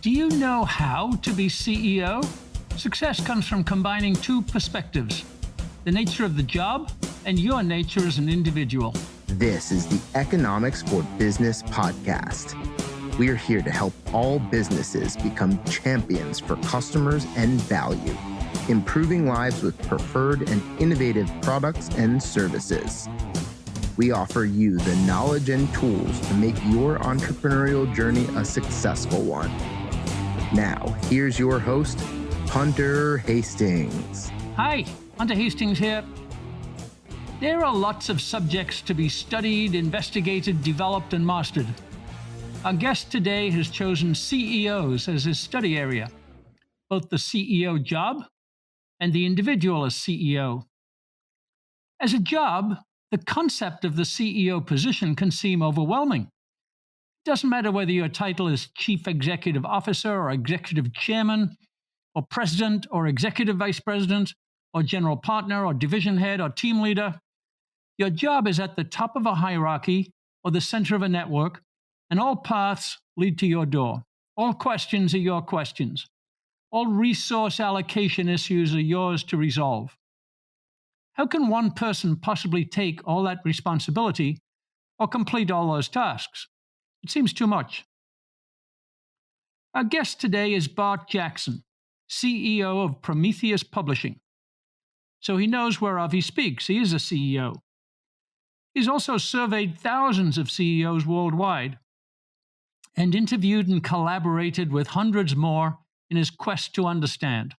Do you know how to be CEO? Success comes from combining two perspectives: the nature of the job and your nature as an individual. This is the Economics for Business podcast. We are here to help all businesses become champions for customers and value, improving lives with preferred and innovative products and services. We offer you the knowledge and tools to make your entrepreneurial journey a successful one. Now, here's your host, Hunter Hastings. Hi, Hunter Hastings here. There are lots of subjects to be studied, investigated, developed, and mastered. Our guest today has chosen CEOs as his study area, both the CEO job and the individual as CEO. As a job, the concept of the CEO position can seem overwhelming. It doesn't matter whether your title is Chief Executive Officer or Executive Chairman or President or Executive Vice President or General Partner or Division Head or Team Leader. Your job is at the top of a hierarchy or the center of a network, and all paths lead to your door. All questions are your questions. All resource allocation issues are yours to resolve. How can one person possibly take all that responsibility or complete all those tasks? It seems too much. Our guest today is Bart Jackson, CEO of Prometheus Publishing. So he knows whereof he speaks. He is a CEO. He's also surveyed thousands of CEOs worldwide and interviewed and collaborated with hundreds more in his quest to understand.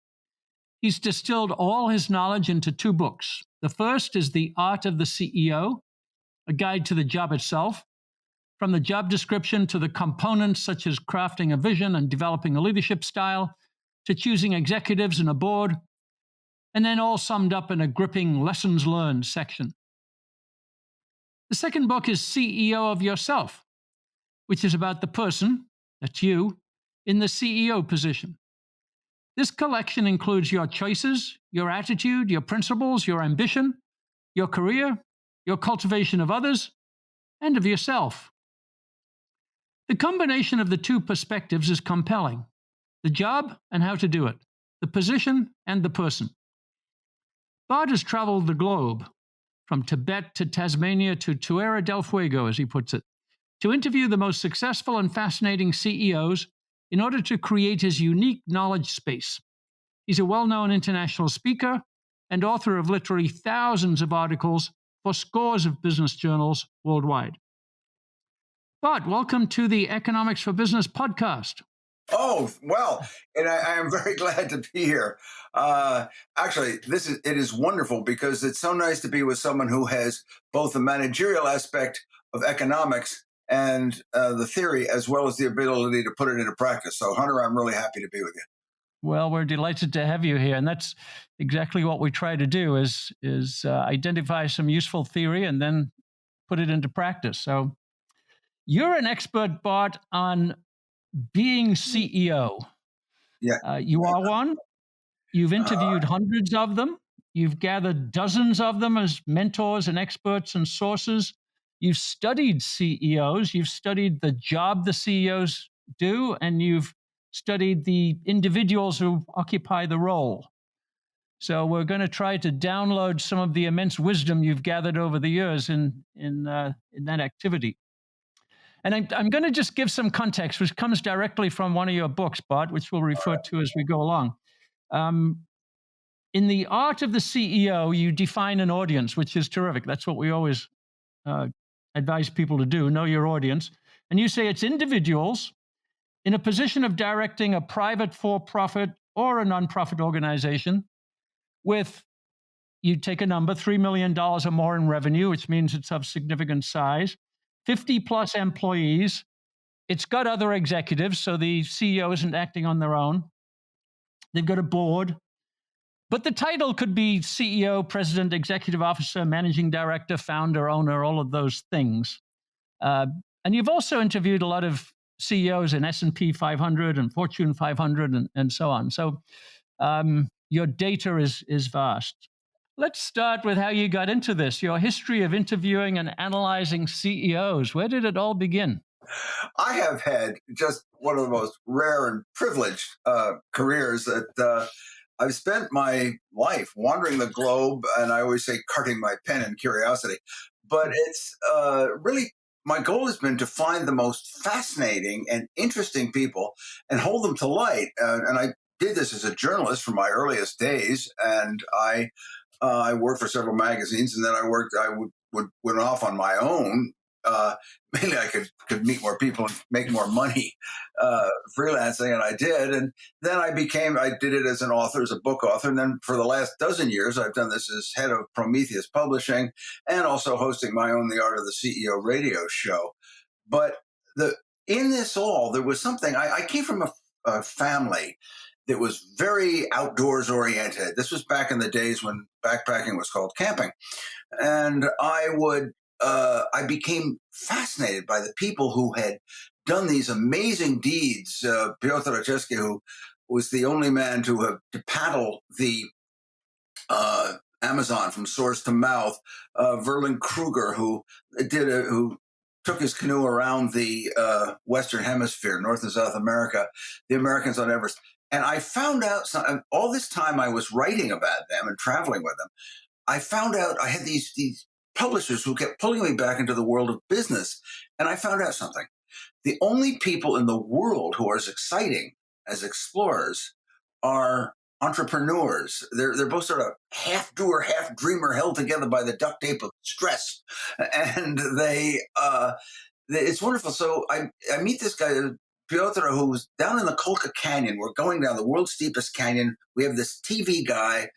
He's distilled all his knowledge into two books. The first is The Art of the CEO, a guide to the job itself, from the job description to the components such as crafting a vision and developing a leadership style, to choosing executives and a board, and then all summed up in a gripping lessons learned section. The second book is CEO of Yourself, which is about the person, that's you, in the CEO position. This collection includes your choices, your attitude, your principles, your ambition, your career, your cultivation of others, and of yourself. The combination of the two perspectives is compelling: the job and how to do it, the position and the person. Bart has traveled the globe, from Tibet to Tasmania to Tierra del Fuego, as he puts it, to interview the most successful and fascinating CEOs in order to create his unique knowledge space. He's a well-known international speaker and author of literally thousands of articles for scores of business journals worldwide. Bart, welcome to the Economics for Business podcast. Oh, well, and I am very glad to be here. Actually, it is wonderful because it's so nice to be with someone who has both the managerial aspect of economics and the theory, as well as the ability to put it into practice. So, Hunter, I'm really happy to be with you. Well, we're delighted to have you here, and that's exactly what we try to do: is identify some useful theory and then put it into practice. So, you're an expert, Bart, on being CEO. Yeah, you are one. You've interviewed hundreds of them. You've gathered dozens of them as mentors and experts and sources. You've studied CEOs. You've studied the job the CEOs do, and you've studied the individuals who occupy the role. So we're going to try to download some of the immense wisdom you've gathered over the years in that activity. And I'm going to just give some context, which comes directly from one of your books, Bart, which we'll refer to as we go along. In The Art of the CEO, you define an audience, which is terrific. That's what we always advise people to do: know your audience. And you say it's individuals in a position of directing a private for-profit or a nonprofit organization with, you take a number, $3 million or more in revenue, which means it's of significant size, 50 plus employees. It's got other executives, so the CEO isn't acting on their own. They've got a board. But the title could be CEO, President, Executive Officer, Managing Director, Founder, Owner, all of those things. And you've also interviewed a lot of CEOs in S&P 500 and Fortune 500 and so on. So your data is vast. Let's start with how you got into this, your history of interviewing and analyzing CEOs. Where did it all begin? I have had just one of the most rare and privileged careers that I've spent my life wandering the globe, and I always say carting my pen in curiosity. But it's really my goal has been to find the most fascinating and interesting people and hold them to light. And I did this as a journalist from my earliest days, and I worked for several magazines, and then I went off on my own. Uh, Mainly, I could meet more people and make more money freelancing, and I did. And then I did it as an author, as a book author. And then for the last dozen years, I've done this as head of Prometheus Publishing and also hosting my own The Art of the CEO radio show. But in this all, there was something. I came from a family that was very outdoors oriented. This was back in the days when backpacking was called camping. And I became fascinated by the people who had done these amazing deeds. Piotr Jackson, who was the only man to paddle the Amazon from source to mouth. Verlin Kruger, who took his canoe around the Western Hemisphere, North and South America, the Americans on Everest. And I found out all this time I was writing about them and traveling with them. I found out I had these publishers who kept pulling me back into the world of business. And I found out something. The only people in the world who are as exciting as explorers are entrepreneurs. They're both sort of half doer, half dreamer, held together by the duct tape of stress. And it's wonderful. So I meet this guy, Piotr, who's down in the Kolka Canyon. We're going down the world's steepest canyon. We have this TV guy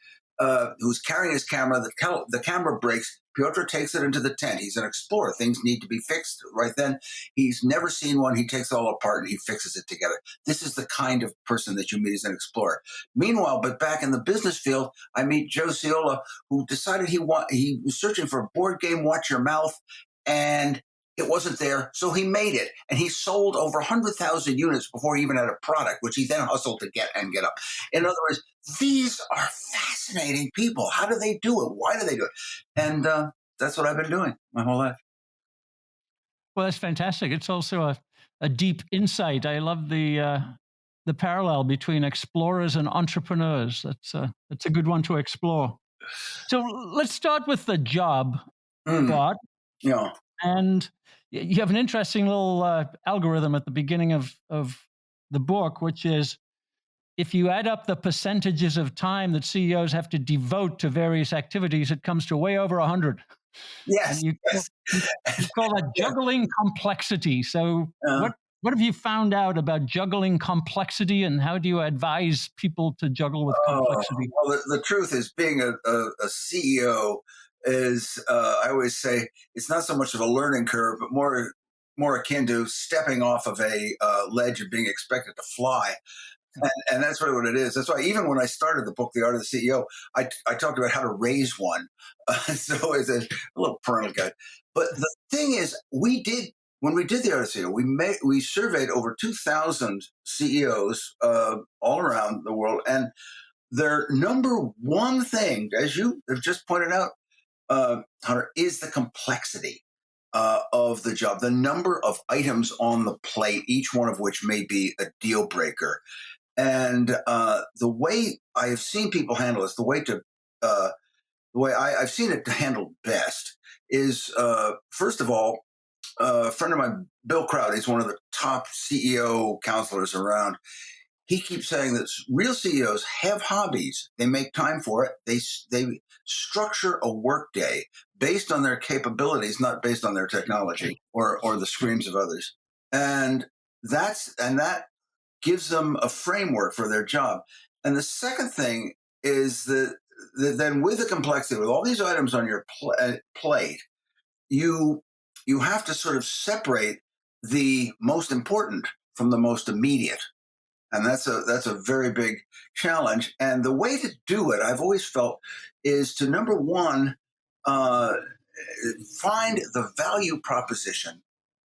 who's carrying his camera. The camera breaks. Piotr takes it into the tent. He's an explorer. Things need to be fixed right then. He's never seen one. He takes it all apart and he fixes it together. This is the kind of person that you meet as an explorer. Meanwhile, but back in the business field, I meet Joe Ciola, who decided he was searching for a board game, Watch Your Mouth, and it wasn't there, so he made it. And he sold over 100,000 units before he even had a product, which he then hustled to get up. In other words, these are fascinating people. How do they do it? Why do they do it? And that's what I've been doing my whole life. Well, that's fantastic. It's also a deep insight. I love the parallel between explorers and entrepreneurs. That's a good one to explore. So let's start with the job, Bart. Yeah. And you have an interesting little algorithm at the beginning of the book, which is if you add up the percentages of time that CEOs have to devote to various activities, it comes to way over 100. Yes. And you call that juggling complexity. So what have you found out about juggling complexity, and how do you advise people to juggle with complexity? Well, the truth is, being a CEO is, I always say, it's not so much of a learning curve, but more akin to stepping off of a ledge and being expected to fly. And that's really what it is. That's why even when I started the book, The Art of the CEO, I talked about how to raise one. So it's a little parental guide. But the thing is, when we did The Art of the CEO, we surveyed over 2,000 CEOs all around the world. And their number one thing, as you have just pointed out, Hunter, is the complexity of the job, the number of items on the plate, each one of which may be a deal breaker. And the way I have seen people handle this, the way I've seen it handled best is, first of all, a friend of mine, Bill Crowd, he's one of the top CEO counselors around. He keeps saying that real CEOs have hobbies. They make time for it. They structure a workday based on their capabilities, not based on their technology or the screams of others. And that gives them a framework for their job. And the second thing is that then with the complexity, with all these items on your plate, you have to sort of separate the most important from the most immediate. And that's a very big challenge. And the way to do it, I've always felt, is to, number one, find the value proposition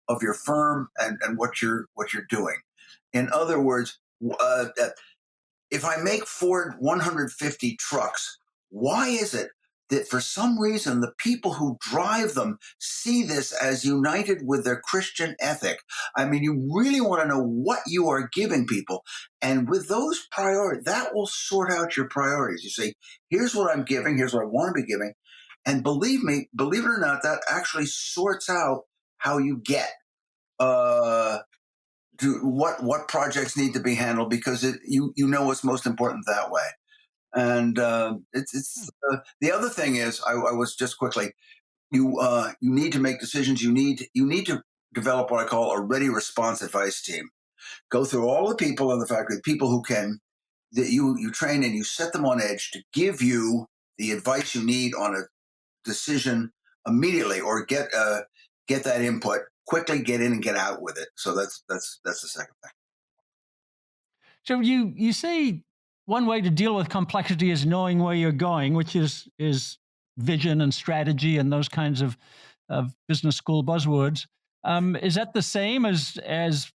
of your firm and what you're doing. In other words, if I make Ford 150 trucks, why is it that for some reason, the people who drive them see this as united with their Christian ethic. I mean, you really want to know what you are giving people. And with those priorities, that will sort out your priorities. You say, here's what I'm giving, here's what I want to be giving. And believe me, believe it or not, that actually sorts out how you get what projects need to be handled, because you know what's most important that way. And it's the other thing is, I was just quickly, you need to make decisions. You need to develop what I call a ready response advice team. Go through all the people in the factory, people who can, that you train and you set them on edge to give you the advice you need on a decision immediately, or get that input quickly, get in and get out with it. So that's the second thing. So you say one way to deal with complexity is knowing where you're going, which is vision and strategy and those kinds of business school buzzwords. Is that the same as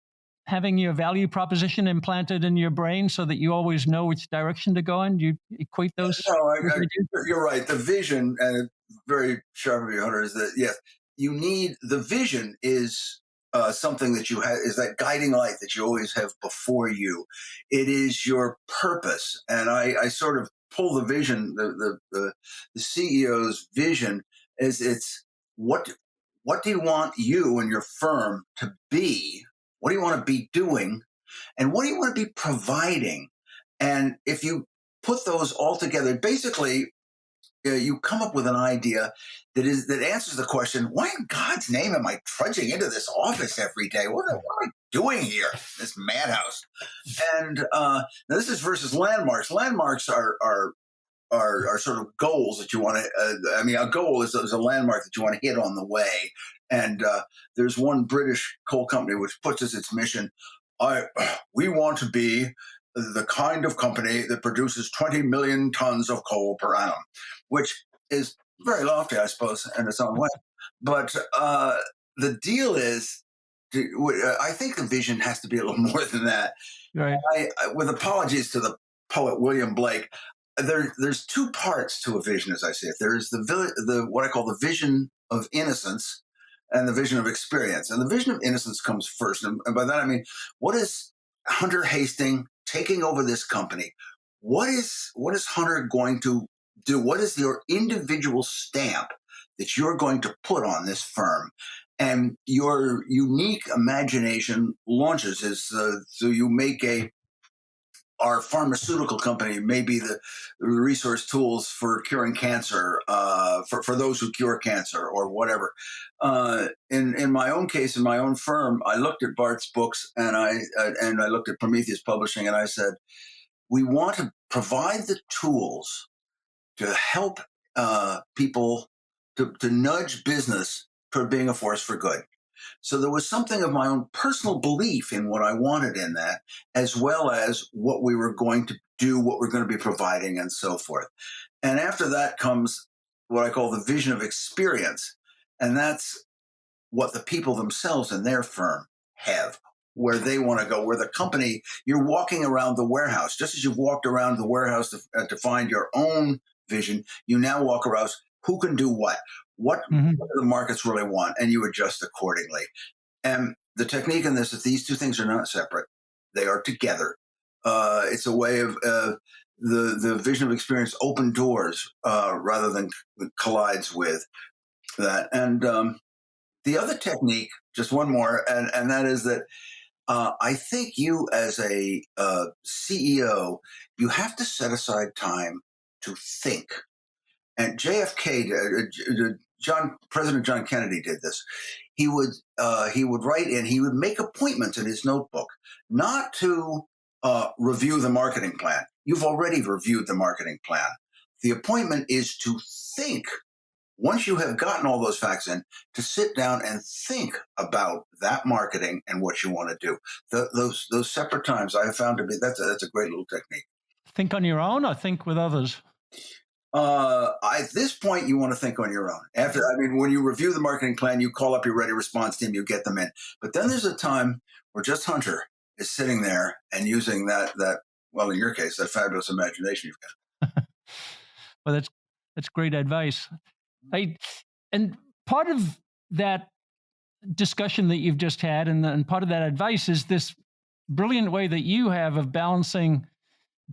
having your value proposition implanted in your brain so that you always know which direction to go in? Do you equate those? No, you're right. The vision, and very sharp of you, Hunter, is that yes, you need the vision is something that you have, is that guiding light that you always have before you. It is your purpose, and I sort of pull the vision, the CEO's vision, is it's what do you want you and your firm to be? What do you want to be doing? And what do you want to be providing? And if you put those all together, basically, you come up with an idea that answers the question: why in God's name am I trudging into this office every day? What am I doing here, this madhouse? And now this is versus landmarks. Landmarks are sort of goals that you want to. A goal is a landmark that you want to hit on the way. And there's one British coal company which puts as its mission, we want to be the kind of company that produces 20 million tons of coal per annum, which is very lofty, I suppose, in its own way. But the deal is, I think the vision has to be a little more than that. Right. With apologies to the poet William Blake, there's two parts to a vision, as I see it. There's the what I call the vision of innocence, and the vision of experience. And the vision of innocence comes first. And by that I mean, what is Hunter Hastings taking over this company? What is Hunter going to do? What is your individual stamp that you're going to put on this firm? And your unique imagination launches is so you make our pharmaceutical company may be the resource tools for curing cancer, for those who cure cancer or whatever. In my own case, in my own firm, I looked at Bart's books and I looked at Prometheus Publishing, and I said, we want to provide the tools to help people to nudge business toward being a force for good. So there was something of my own personal belief in what I wanted in that, as well as what we were going to do, what we're going to be providing, and so forth. And after that comes what I call the vision of experience. And that's what the people themselves in their firm have, where they want to go, where the company, you're walking around the warehouse, just as you've walked around the warehouse to find your own vision, you now walk around who can do what. What do the markets really want? And you adjust accordingly. And the technique in this is these two things are not separate. They are together. It's a way of the vision of experience open doors rather than collides with that. And the other technique, just one more, and that is that I think you as a CEO, you have to set aside time to think. And JFK, President John Kennedy did this. He would write in, he would make appointments in his notebook, not to review the marketing plan. You've already reviewed the marketing plan. The appointment is to think, once you have gotten all those facts in, to sit down and think about that marketing and what you want to do. Those separate times I have found to be, that's a great little technique. Think on your own or think with others? At this point, you want to think on your own. When you review the marketing plan, you call up your ready response team, you get them in. But then there's a time where just Hunter is sitting there and using that well, in your case, that fabulous imagination you've got. Well, That's great advice. And part of that discussion that you've just had, and part of that advice is this brilliant way that you have of balancing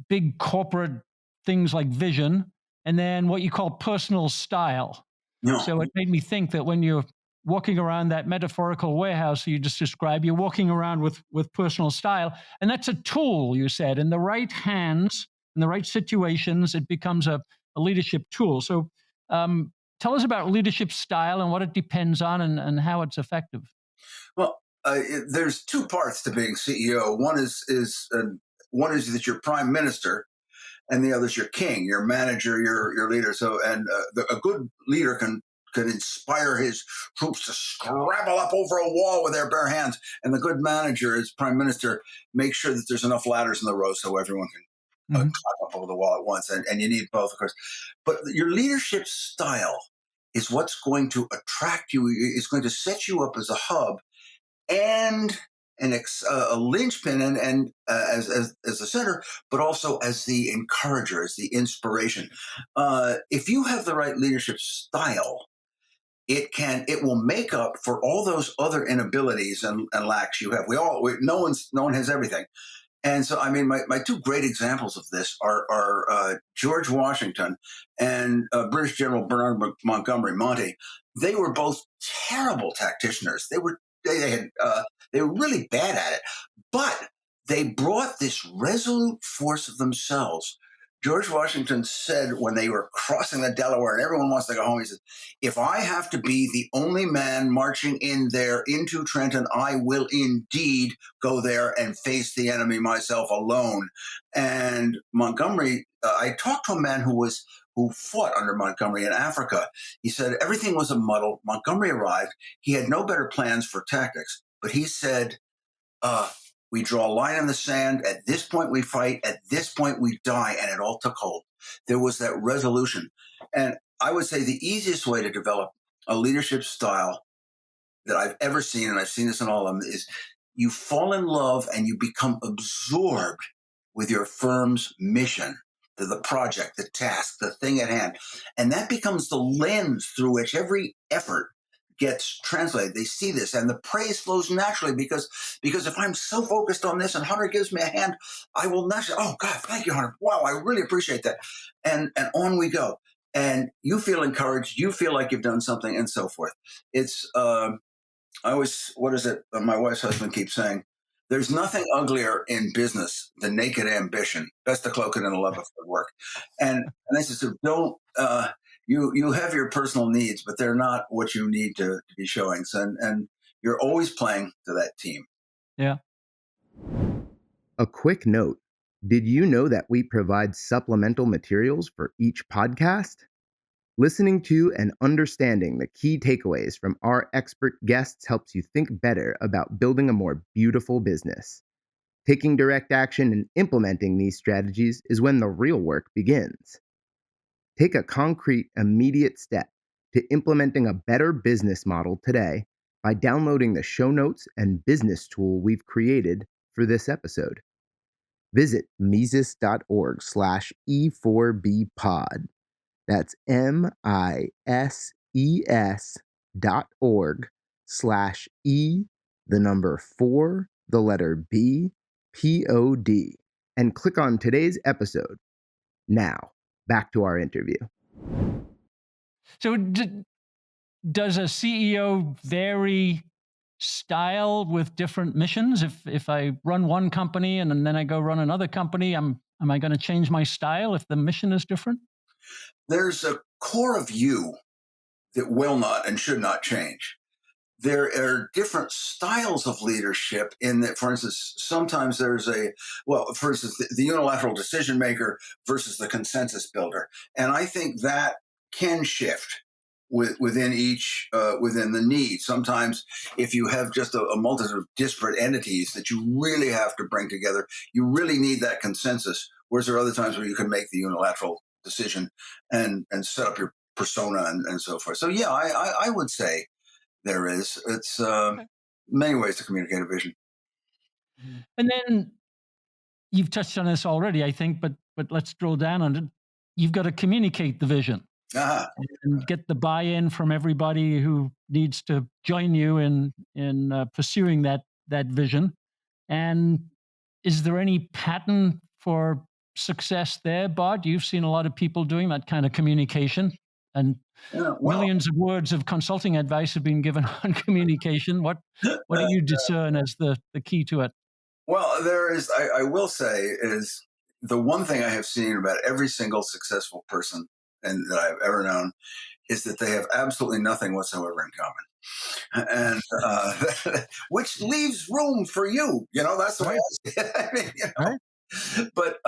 big corporate things like vision and then what you call personal style. No. So it made me think that when you're walking around that metaphorical warehouse you just described, you're walking around with personal style, and that's a tool. You said in the right hands, in the right situations, it becomes a leadership tool. So tell us about leadership style and what it depends on, and how it's effective. Well, there's two parts to being CEO. One is that you're prime minister, and the other is your king, your manager, your leader. So, and a good leader can inspire his troops to scramble up over a wall with their bare hands, and the good manager, as prime minister, makes sure that there's enough ladders in the row so everyone can climb up over the wall at once. And you need both, of course. But your leadership style is what's going to attract you. Is going to set you up as a hub and a linchpin, and as the center, but also as the encourager, as the inspiration. If you have the right leadership style, it will make up for all those other inabilities and lacks you have. No one has everything. And so, I mean, my two great examples of this are George Washington and British General Bernard Montgomery, Monty. They were both terrible tacticians. They were really bad at it, but they brought this resolute force of themselves. George Washington said when they were crossing the Delaware and everyone wants to go home, he said, "If I have to be the only man marching in there into Trenton, I will indeed go there and face the enemy myself alone." And Montgomery, I talked to a man who fought under Montgomery in Africa. He said everything was a muddle. Montgomery arrived. He had no better plans for tactics, but he said, we draw a line in the sand. At this point, we fight. At this point, we die. And it all took hold. There was that resolution. And I would say the easiest way to develop a leadership style that I've ever seen, and I've seen this in all of them, is you fall in love and you become absorbed with your firm's mission, the project, the task, the thing at hand. And that becomes the lens through which every effort gets translated. They see this, and the praise flows naturally because if I'm so focused on this and Hunter gives me a hand, I will naturally, oh God, thank you, Hunter. Wow, I really appreciate that. And on we go. And you feel encouraged, you feel like you've done something, and so forth. It's what is it my wife's husband keeps saying? There's nothing uglier in business than naked ambition. Best to cloak it in the love of good work. And I said, don't you have your personal needs, but they're not what you need to be showing. So, and you're always playing to that team. Yeah. A quick note. Did you know that we provide supplemental materials for each podcast? Listening to and understanding the key takeaways from our expert guests helps you think better about building a more beautiful business. Taking direct action and implementing these strategies is when the real work begins. Take a concrete, immediate step to implementing a better business model today by downloading the show notes and business tool we've created for this episode. Visit Mises.org/E4Bpod. That's MISES.org/E4BPOD and click on today's episode. Now, back to our interview. So does a CEO vary style with different missions? If I run one company and then I go run another company, am I going to change my style if the mission is different? There's a core of you that will not and should not change. There are different styles of leadership in that, for instance, sometimes there's for instance, the unilateral decision maker versus the consensus builder. And I think that can shift within the need. Sometimes if you have just a multitude of disparate entities that you really have to bring together, you really need that consensus. Whereas there are other times where you can make the unilateral decision and set up your persona and so forth. So yeah, I would say it's many ways to communicate a vision. And then you've touched on this already, I think, but let's drill down on it. You've got to communicate the vision. Uh-huh. and get the buy-in from everybody who needs to join you in pursuing that vision. And is there any pattern for success there, Bart? You've seen a lot of people doing that kind of communication, and Yeah, well, millions of words of consulting advice have been given on communication. What do you discern as the key to it? well, there is. I will say is the one thing I have seen about every single successful person and that I've ever known is that they have absolutely nothing whatsoever in common, and which leaves room for you. You know, that's the way Right, I see it. I mean, right. but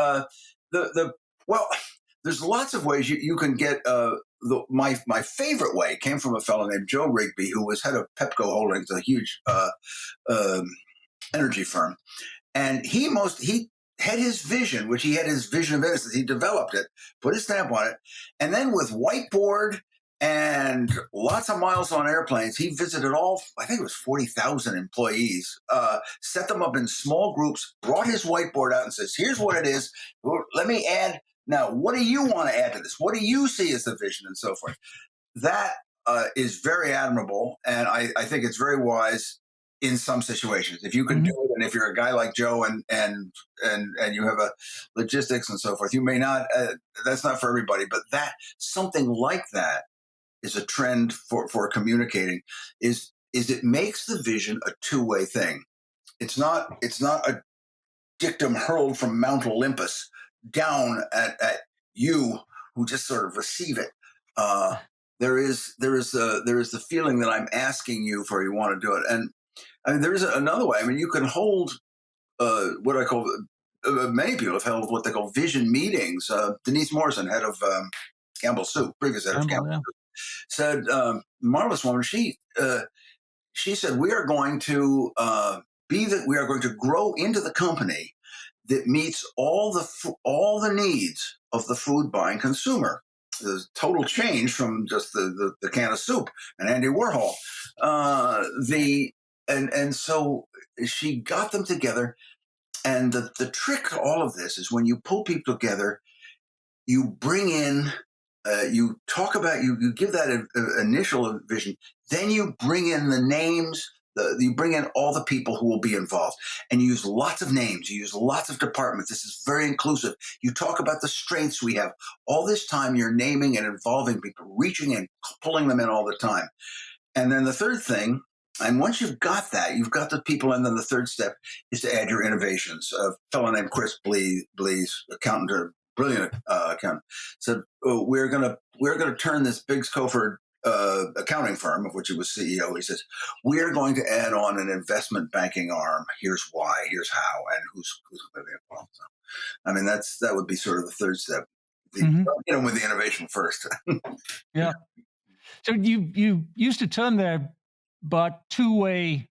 the well, there's lots of ways you can get. My favorite way came from a fellow named Joe Rigby, who was head of Pepco Holdings, a huge um, energy firm, and he had his vision, which he had his vision of innocence. He developed it, put his stamp on it, and then with whiteboard and lots of miles on airplanes, he visited all, I think it was 40,000 employees, set them up in small groups, brought his whiteboard out and says, here's what it is. Let me add. Now, what do you want to add to this? What do you see as the vision and so forth? That is very admirable. And I think it's very wise in some situations. If you can do Mhm. it, and if you're a guy like Joe and you have a logistics and so forth, you may not, that's not for everybody, but that something like that is a trend for communicating is it makes the vision a two-way thing. It's not a dictum hurled from Mount Olympus down at you who just sort of receive it. Uh, there is the feeling that I'm asking you for you want to do it, and I mean there is another way. I mean you can hold what I call many people have held what they call vision meetings. Denise Morrison, head of Campbell Soup, previous head of Campbell, Campbell yeah. Soup, said marvelous woman. She said we are going to we are going to grow into the company that meets all the needs of the food buying consumer. The total change from just the can of soup and Andy Warhol. The and so she got them together. And the trick to all of this is when you pull people together, you bring in, you talk about, you give that initial vision, then you bring in the names, you bring in all the people who will be involved, and you use lots of names, you use lots of departments. This is very inclusive. You talk about the strengths we have. All this time, you're naming and involving people, reaching and pulling them in all the time. And then the third thing, and once you've got that, you've got the people, and then the third step is to add your innovations. A fellow named Chris Blees, accountant, a brilliant accountant, said, oh, we're gonna turn this Biggs Coford accounting firm, of which he was CEO. He says, we are going to add on an investment banking arm. Here's why, here's how, and who's going to be involved. So, I mean, that would be sort of the third step. Hmm. With the innovation first. Yeah. So you used a term there, but two-way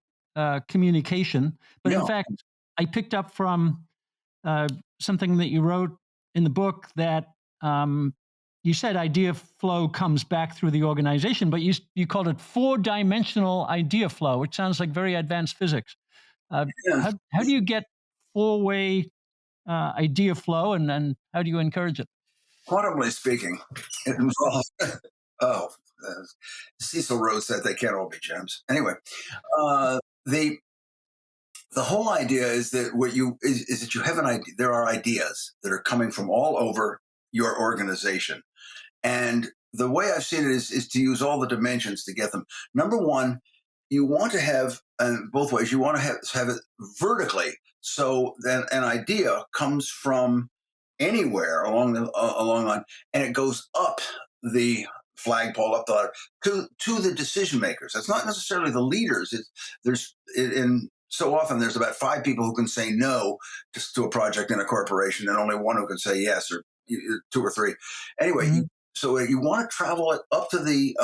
communication. But in Yeah. fact, I picked up from uh, something that you wrote in the book that you said idea flow comes back through the organization, but you called it four-dimensional idea flow, which sounds like very advanced physics. Uh, Yeah. how do you get four-way idea flow, and how do you encourage it? Quantumly speaking, it involves, oh, uh, Cecil Rhodes said they can't all be gems. Anyway, uh, the the whole idea is that is that you have an idea. There are ideas that are coming from all over your organization, and the way I've seen it is to use all the dimensions to get them. Number one, you want to have both ways. You want to have it vertically, so then an idea comes from anywhere along the line, and it goes up the flagpole, up the ladder to the decision makers. That's not necessarily the leaders. In so often there's about 5 people who can say no just to a project in a corporation, and only one who can say yes, or 2 or 3. Anyway, Mhm. so you want to travel it up to the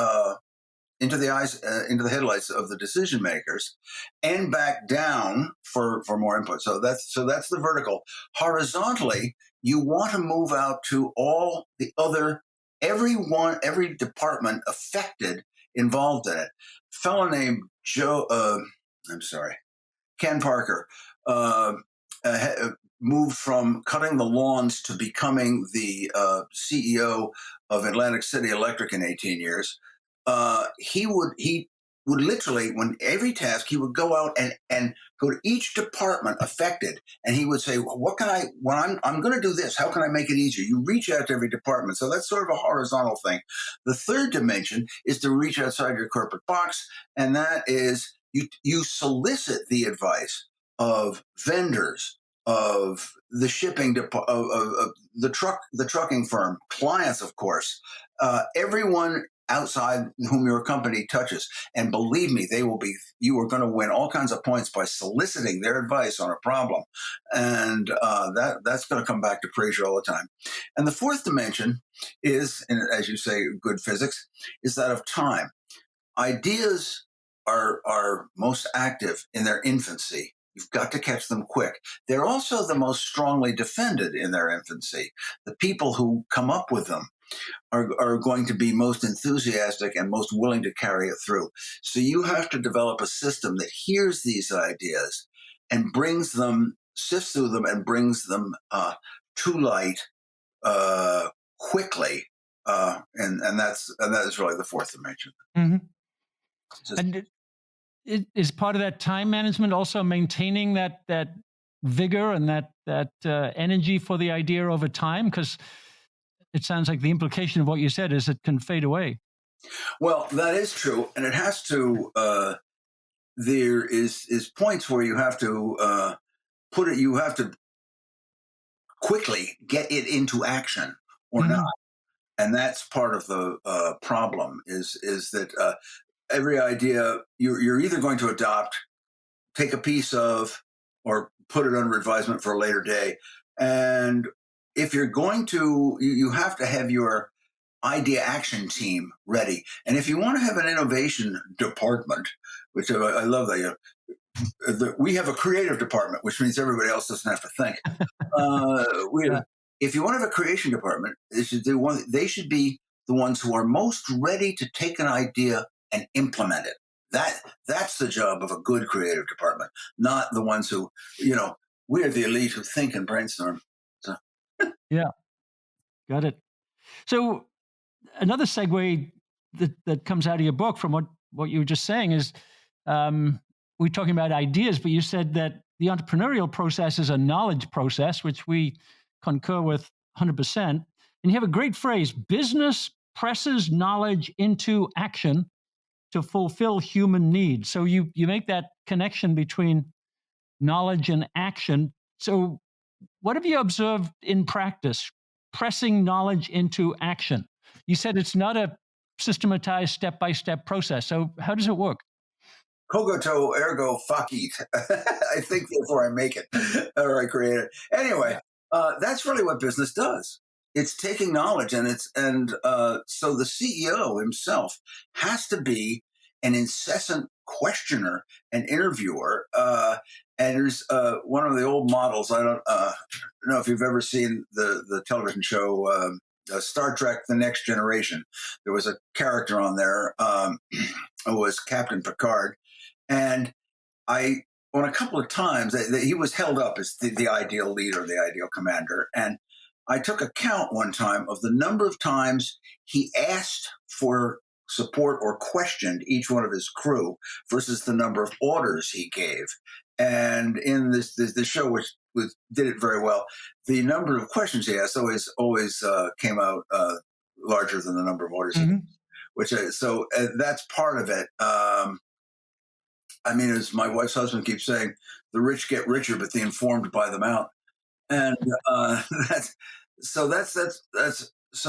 into the eyes, into the headlights of the decision makers, and back down for more input. So that's the vertical. Horizontally, you want to move out to all the other every department affected, involved in it. A fellow named Joe, I'm sorry, Ken Parker. Uh, moved from cutting the lawns to becoming the CEO of Atlantic City Electric in 18 years, he would literally, when every task, he would go out and go to each department affected, and he would say, well, what can I, when I'm going to do this, how can I make it easier? You reach out to every department. So that's sort of a horizontal thing. The third dimension is to reach outside your corporate box, and that is you solicit the advice of vendors, of the shipping of the trucking firm, clients, of course, everyone outside whom your company touches. And believe me, you are going to win all kinds of points by soliciting their advice on a problem. And that's going to come back to praise you all the time. And the fourth dimension is, and as you say, good physics, is that of time. Ideas are most active in their infancy. You've got to catch them quick. They're also the most strongly defended in their infancy. The people who come up with them are going to be most enthusiastic and most willing to carry it through. So you have to develop a system that hears these ideas and sifts through them and brings them to light quickly. And that is really the fourth dimension. Mm-hmm. Just, And is part of that time management also maintaining that vigor and that energy for the idea over time? Because it sounds like the implication of what you said is it can fade away. well, that is true, and it has to. There is points where you have to put it. You have to quickly get it into action or Mhm. not, and that's part of the problem. Is that every idea you're either going to adopt, take a piece of, or put it under advisement for a later day. And if you're going to, you have to have your idea action team ready. And if you want to have an innovation department, which I love that, we have a creative department, which means everybody else doesn't have to think. Yeah. If you want to have a creation department, they should be the ones who are most ready to take an idea and implement it. That's the job of a good creative department, not the ones who, we're the elite who think and brainstorm. So Yeah, got it. So another segue that comes out of your book from what you were just saying is we're talking about ideas, but you said that the entrepreneurial process is a knowledge process, which we concur with 100%. And you have a great phrase: business presses knowledge into action to fulfill human needs. So you make that connection between knowledge and action. So what have you observed in practice, pressing knowledge into action? You said it's not a systematized step-by-step process. So how does it work? cogito ergo facit. I think before I make it or I create it. Anyway, that's really what business does. It's taking knowledge, and so the CEO himself has to be an incessant questioner and interviewer. And there's one of the old models. I don't know if you've ever seen the television show Star Trek: The Next Generation. There was a character on there who was Captain Picard, and on a couple of times, he was held up as the ideal leader, the ideal commander. And I took a count one time of the number of times he asked for support or questioned each one of his crew versus the number of orders he gave. And in this show, which did it very well, the number of questions he asked always came out larger than the number of orders he gave. Which so that's part of it. I mean, as my wife's husband keeps saying, the rich get richer, but the informed buy them out. And that's so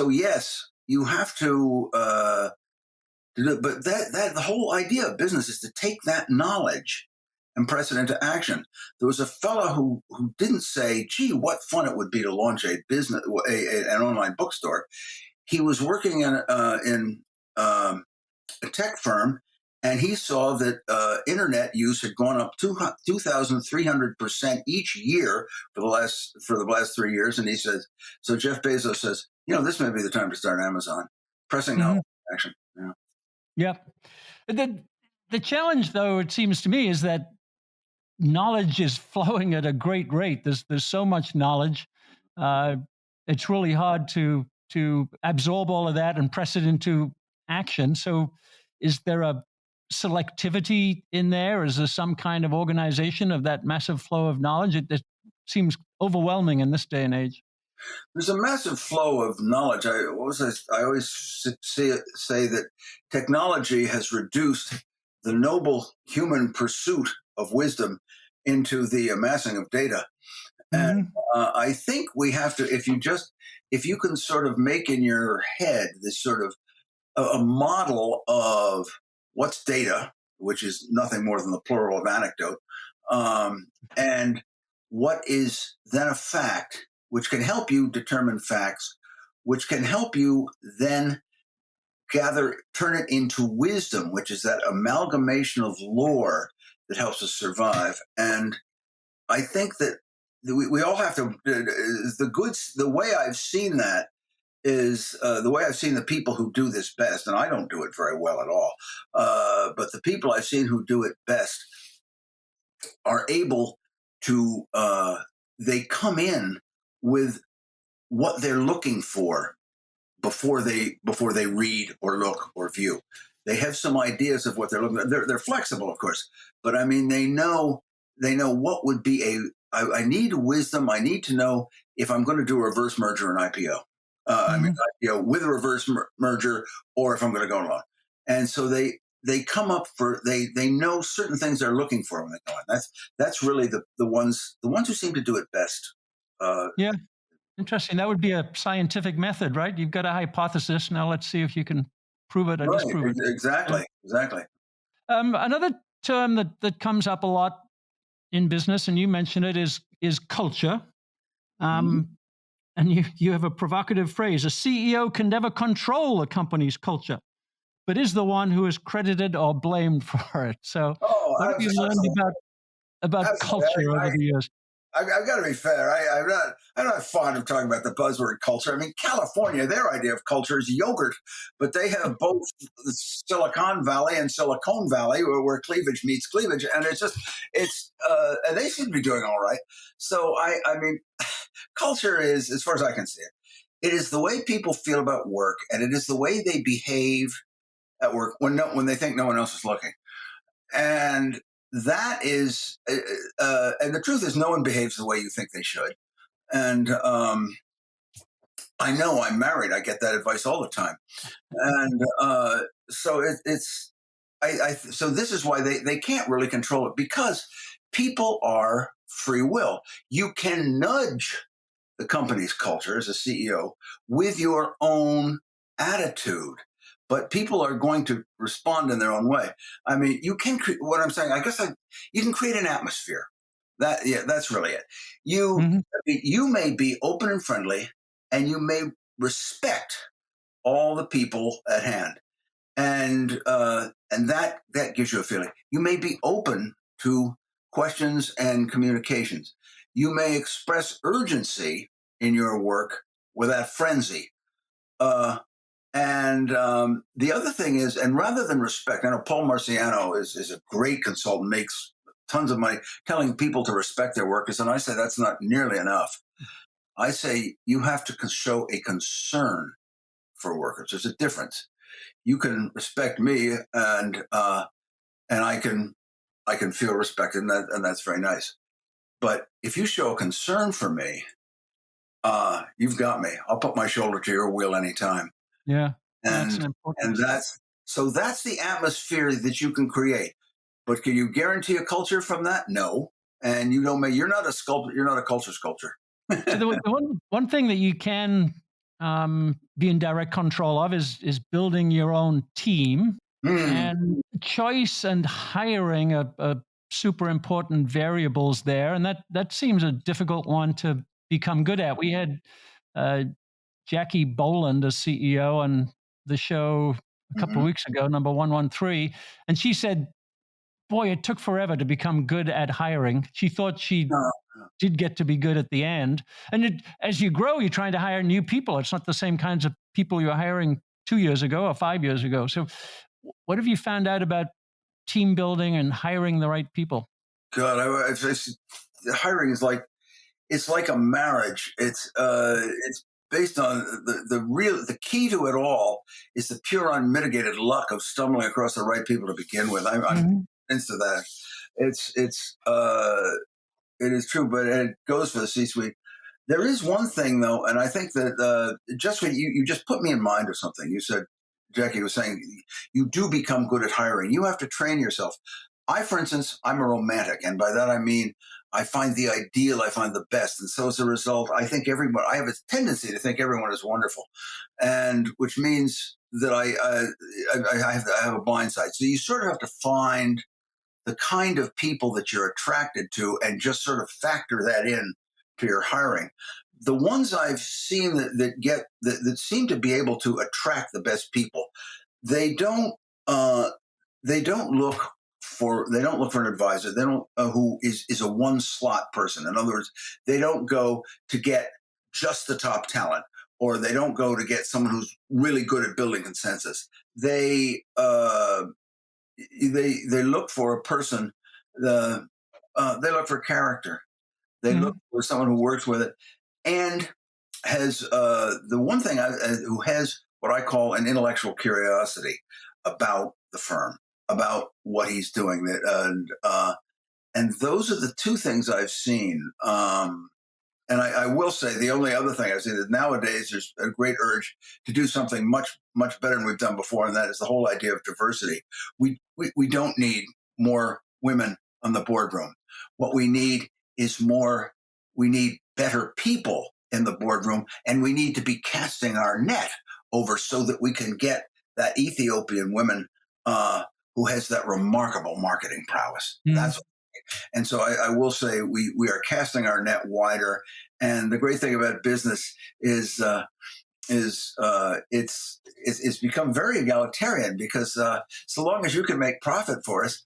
yes, you have to do it. But that the whole idea of business is to take that knowledge and press it into action. There was a fellow who didn't say, gee, what fun it would be to launch an online bookstore. He was working in a tech firm, and he saw that internet use had gone up 2,300% each year for the last 3 years. And he says, so Jeff Bezos says, this may be the time to start Amazon. Pressing knowledge action. Yeah. The challenge, though, it seems to me, is that knowledge is flowing at a great rate. There's so much knowledge. Uh, it's really hard to absorb all of that and press it into action. So, is there a selectivity in there? Is there some kind of organization of that massive flow of knowledge? It seems overwhelming in this day and age. There's a massive flow of knowledge. I always say that technology has reduced the noble human pursuit of wisdom into the amassing of data. And I think we have to, if you can sort of make in your head this sort of a model of what's data, which is nothing more than the plural of anecdote, and what is then a fact, which can help you determine facts, which can help you then turn it into wisdom, which is that amalgamation of lore that helps us survive. And I think that we all have to, the way I've seen that is the way I've seen the people who do this best, and I don't do it very well at all, but the people I've seen who do it best are able to, they come in with what they're looking for before they read or look or view. They have some ideas of what they're looking at. They're flexible, of course, but I mean, they know what would be I need wisdom. I need to know if I'm going to do a reverse merger and IPO. I mean, IPO with a reverse merger, or if I'm going to go alone. And so they come up they know certain things they're looking for when they go in. That's really the ones who seem to do it best. Yeah. Interesting. That would be a scientific method, right? You've got a hypothesis. Now let's see if you can prove it or right, disprove it. Exactly. Another term that comes up a lot in business, and you mentioned it, is culture. And you have a provocative phrase: a CEO can never control a company's culture, but is the one who is credited or blamed for it. So, what have you learned about culture over the years? I've got to be fair. I'm not fond of talking about the buzzword culture. I mean, California, their idea of culture is yogurt, but they have both Silicon Valley and Silicon Valley, where cleavage meets cleavage, and and they seem to be doing all right. So I mean, culture is, as far as I can see it is the way people feel about work, and it is the way they behave at work when they think no one else is looking, and that is, and the truth is, no one behaves the way you think they should. And I know I'm married. I get that advice all the time. And so so this is why they can't really control it, because people are free will. You can nudge the company's culture as a CEO with your own attitude, but people are going to respond in their own way. I mean, you can what I'm saying. I guess you can create an atmosphere. That's really it. You may be open and friendly, and you may respect all the people at hand, and that gives you a feeling. You may be open to questions and communications. You may express urgency in your work without frenzy. And the other thing is, and rather than respect, I know Paul Marciano is a great consultant, makes tons of money telling people to respect their workers. And I say that's not nearly enough. I say you have to show a concern for workers. There's a difference. You can respect me, and I can feel respected, and that's very nice. But if you show a concern for me, you've got me. I'll put my shoulder to your wheel anytime. Yeah. And that's the atmosphere that you can create. But can you guarantee a culture from that? No. And you're not a sculptor. You're not a culture sculptor. So the one thing that you can be in direct control of is building your own team. And choice and hiring are super important variables there. And that seems a difficult one to become good at. We had Jackie Boland, a CEO, on the show a couple of weeks ago, number 113. And she said, boy, it took forever to become good at hiring. She thought she did get to be good at the end. And as you grow, you're trying to hire new people. It's not the same kinds of people you were hiring 2 years ago or 5 years ago. So what have you found out about team building and hiring the right people? God, hiring is like, it's like a marriage. It's based on the key to it all is the pure unmitigated luck of stumbling across the right people to begin with. I'm Mhm. convinced of that. It is true, but it goes for the C-suite. There is one thing though, and I think that just when you just put me in mind of something. You said, Jackie was saying, you do become good at hiring. You have to train yourself. For instance, I'm a romantic, and by that I mean I find the ideal, I find the best, and so as a result, I think everyone. I have a tendency to think everyone is wonderful, and which means that I have a blind side. So you sort of have to find the kind of people that you're attracted to and just sort of factor that in to your hiring. The ones I've seen that seem to be able to attract the best people, they don't uh, they don't look they don't look for an advisor. They don't who is a one slot person. In other words, they don't go to get just the top talent, or they don't go to get someone who's really good at building consensus. They look for a person. They look for character. They look Mhm. for someone who works with it and has the one thing who has what I call an intellectual curiosity about the firm, about what he's doing. And those are the two things I've seen. And I will say the only other thing I've seen is nowadays there's a great urge to do something much better than we've done before, and that is the whole idea of diversity. We don't need more women on the boardroom. What we need is more. We need better people in the boardroom, and we need to be casting our net over so that we can get that Ethiopian woman who has that remarkable marketing prowess. Mhm. That's and so I will say we are casting our net wider. And the great thing about business it's become very egalitarian because so long as you can make profit for us,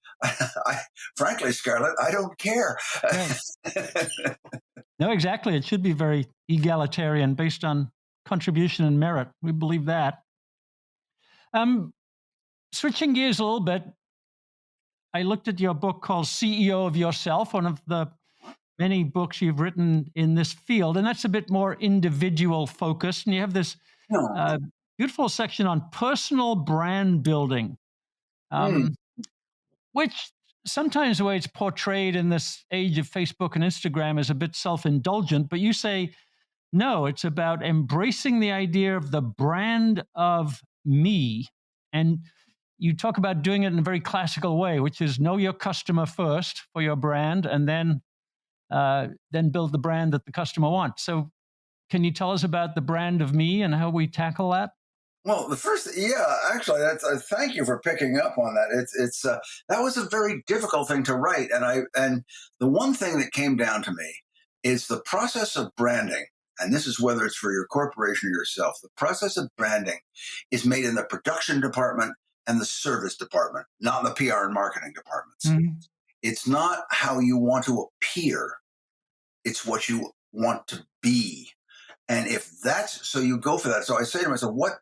frankly, Scarlett, I don't care. Right. No, exactly. It should be very egalitarian based on contribution and merit. We believe that. Um, Switching gears a little bit, I looked at your book called CEO of Yourself, one of the many books you've written in this field, and that's a bit more individual focused. And you have this No. uh, beautiful section on personal brand building, Mm. um, which sometimes the way it's portrayed in this age of Facebook and Instagram is a bit self indulgent, but you say, no, it's about embracing the idea of the brand of me. And you talk about doing it in a very classical way, which is know your customer first for your brand, and then build the brand that the customer wants. So, can you tell us about the brand of me and how we tackle that? Well, actually, that's thank you for picking up on that. It's that was a very difficult thing to write, and the one thing that came down to me is the process of branding, and this is whether it's for your corporation or yourself. The process of branding is made in the production department and the service department, not in the PR and marketing departments. Mhm. It's not how you want to appear; it's what you want to be. And if that's so, you go for that. So I say to myself, what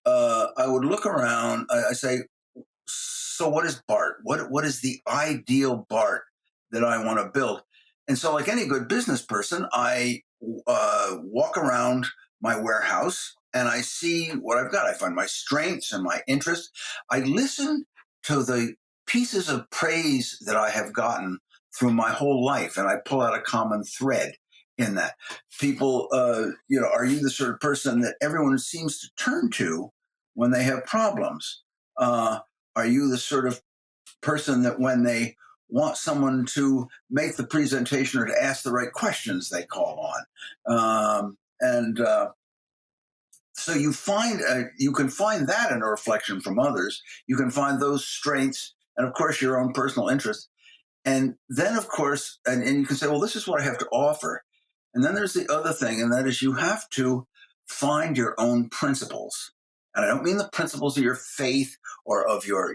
I would look around. I say, so what is Bart? What is the ideal Bart that I want to build? And so, like any good business person, I walk around my warehouse and I see what I've got. I find my strengths and my interests. I listen to the pieces of praise that I have gotten through my whole life, and I pull out a common thread in that. People, are you the sort of person that everyone seems to turn to when they have problems? Are you the sort of person that when they want someone to make the presentation or to ask the right questions, they call on? And so you can find that in a reflection from others. You can find those strengths, and of course your own personal interests. And then, of course, and you can say, well, this is what I have to offer. And then there's the other thing, and that is you have to find your own principles. And I don't mean the principles of your faith or of your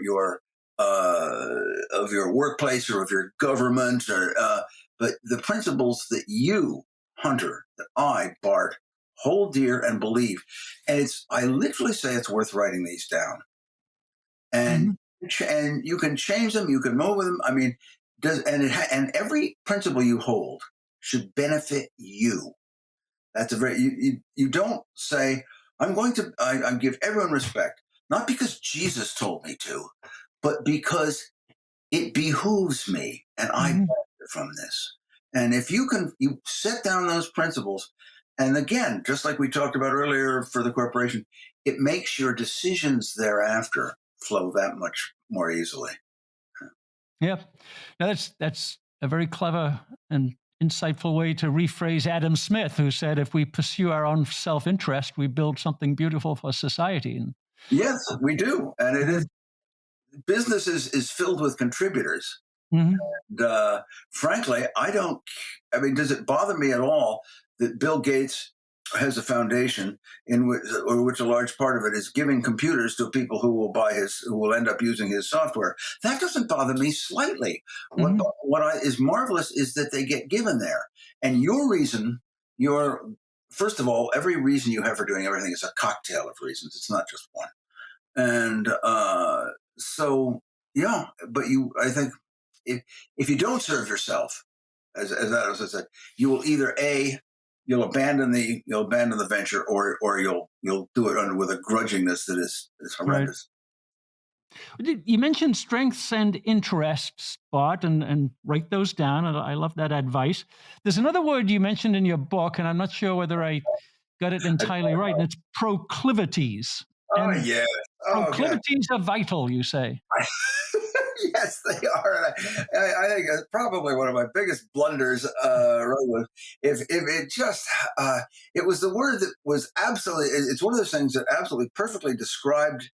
workplace or of your government, but the principles that you, Hunter, that I, Bart, hold dear and believe. And I literally say it's worth writing these down. And Mhm. and you can change them, you can move with them. I mean, and every principle you hold should benefit you. That's a very you don't say I give everyone respect, not because Jesus told me to, but because it behooves me and I Mhm. benefit from this. And if you set down those principles, and again, just like we talked about earlier for the corporation, it makes your decisions thereafter flow that much more easily. Yeah. Now that's a very clever and insightful way to rephrase Adam Smith, who said, "If we pursue our own self-interest, we build something beautiful for society." And Yes, we do. And it yeah. is business is filled with contributors. Mhm. And frankly, I mean, does it bother me at all that Bill Gates has a foundation which a large part of it is giving computers to people who will end up using his software? That doesn't bother me slightly. Mhm. Is marvelous is that they get given there. And your first of all, every reason you have for doing everything is a cocktail of reasons. It's not just one. And so, yeah, but I think if you don't serve yourself, as Adam said, you will either you'll abandon the venture, or you'll do it with a grudgingness that is Right. horrendous. You mentioned strengths and interests, Bart, and write those down. And I love that advice. There's another word you mentioned in your book, and I'm not sure whether I got it entirely right, and it's proclivities. Oh And yeah, oh yeah. proclivities are vital, you say. Yes, they are. And I think it's probably one of my biggest blunders. Right, was if it just it was the word that was absolutely. It's one of those things that absolutely perfectly described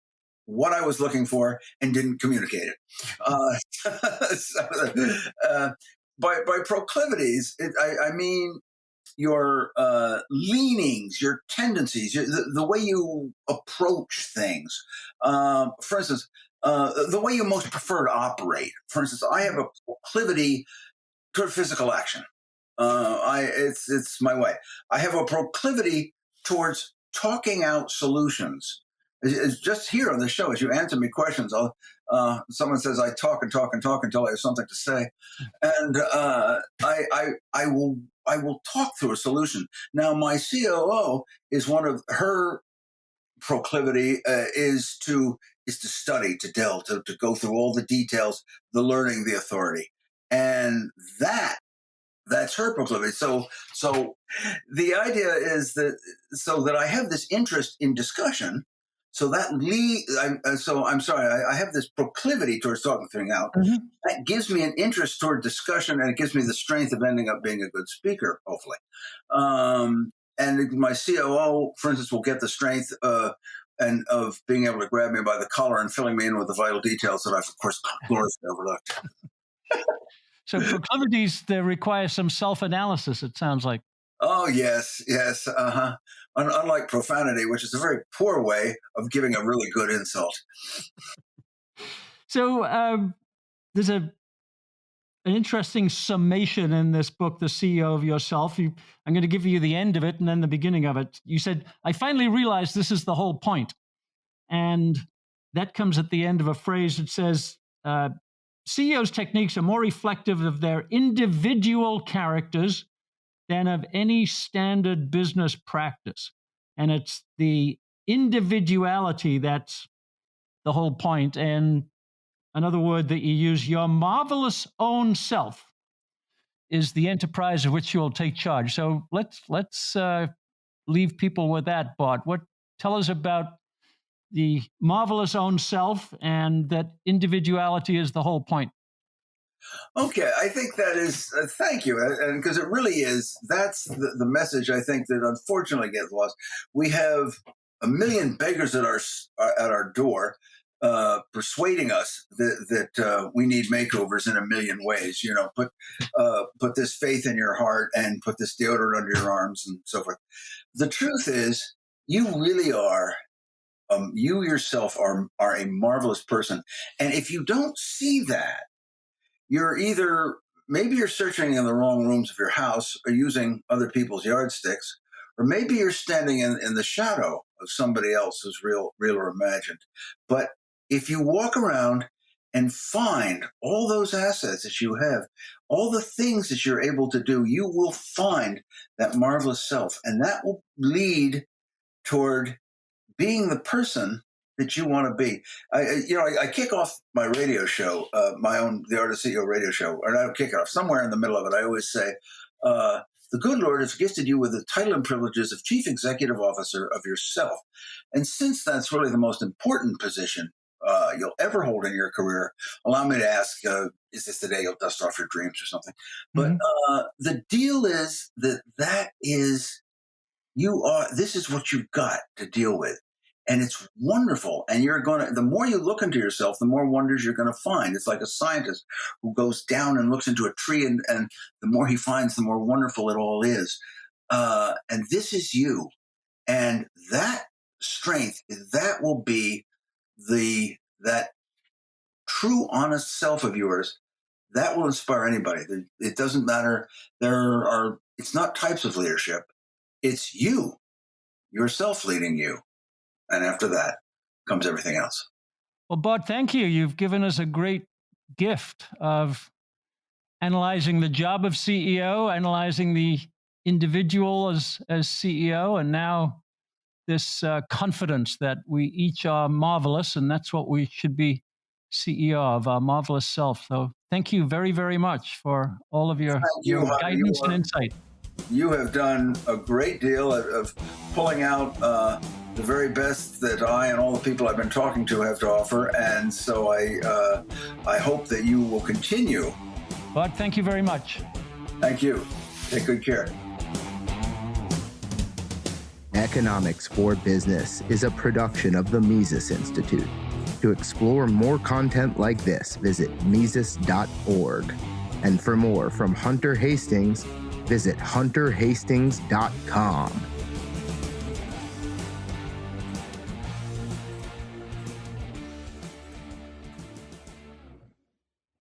what I was looking for and didn't communicate it. So, uh, by proclivities, I mean your leanings, your tendencies, the way you approach things. For instance, the way you most prefer to operate. For instance, I have a proclivity toward physical action. It's my way. I have a proclivity towards talking out solutions. It's just here on the show, as you answer me questions, someone says I talk and talk and talk until I have something to say, and I will talk through a solution. Now, my COO is one of her proclivity is to study, to delve, to go through all the details, the learning, the authority, and that's her proclivity. So the idea is that I have this interest in discussion. So I'm sorry. I have this proclivity towards talking things out. Mhm. That gives me an interest toward discussion, and it gives me the strength of ending up being a good speaker, hopefully. And my COO, for instance, will get the strength and of being able to grab me by the collar and filling me in with the vital details that I've, of course, gloriously overlooked. So proclivities they require some self-analysis. It sounds like. Oh yes, yes, uh-huh. Unlike profanity, which is a very poor way of giving a really good insult. So there's an interesting summation in this book, The CEO of Yourself. I'm going to give you the end of it and then the beginning of it. You said, I finally realized this is the whole point. And that comes at the end of a phrase that says, CEOs' techniques are more reflective of their individual characters than of any standard business practice. And it's the individuality that's the whole point. And another word that you use, your marvelous own self is the enterprise of which you will take charge. So let's leave people with that, Bart. Tell us about the marvelous own self and that individuality is the whole point. Okay, I think that is, thank you. And because it really is, that's the message I think that unfortunately gets lost. We have a million beggars at our door, persuading us that we need makeovers in a million ways. Put this faith in your heart and put this deodorant under your arms and so forth. The truth is, you really are. You yourself are a marvelous person, and if you don't see that, you're either maybe you're searching in the wrong rooms of your house or using other people's yardsticks, or maybe you're standing in the shadow of somebody else who's real or imagined. But if you walk around and find all those assets that you have, all the things that you're able to do, you will find that marvelous self. And that will lead toward being the person that you want to be. I kick off my radio show, the Art of CEO radio show, or I don't kick it off, somewhere in the middle of it, I always say, the good Lord has gifted you with the title and privileges of Chief Executive Officer of yourself. And since that's really the most important position you'll ever hold in your career, allow me to ask, is this the day you'll dust off your dreams or something? But the deal is that is, this is what you've got to deal with. And it's wonderful. And the more you look into yourself, the more wonders you're going to find. It's like a scientist who goes down and looks into a tree, and the more he finds, the more wonderful it all is. And this is you. And that strength, that will be that true, honest self of yours, that will inspire anybody. It doesn't matter. It's not types of leadership. It's you, yourself leading you. And after that comes everything else. Well, Bart, thank you. You've given us a great gift of analyzing the job of CEO, analyzing the individual as CEO, and now this confidence that we each are marvelous, and that's what we should be CEO of, our marvelous self. So thank you very, very much for all of your guidance and insight. You have done a great deal of pulling out the very best that I and all the people I've been talking to have to offer. And so I hope that you will continue. Bart, thank you very much. Thank you. Take good care. Economics for Business is a production of the Mises Institute. To explore more content like this, visit Mises.org. And for more from Hunter Hastings, visit hunterhastings.com.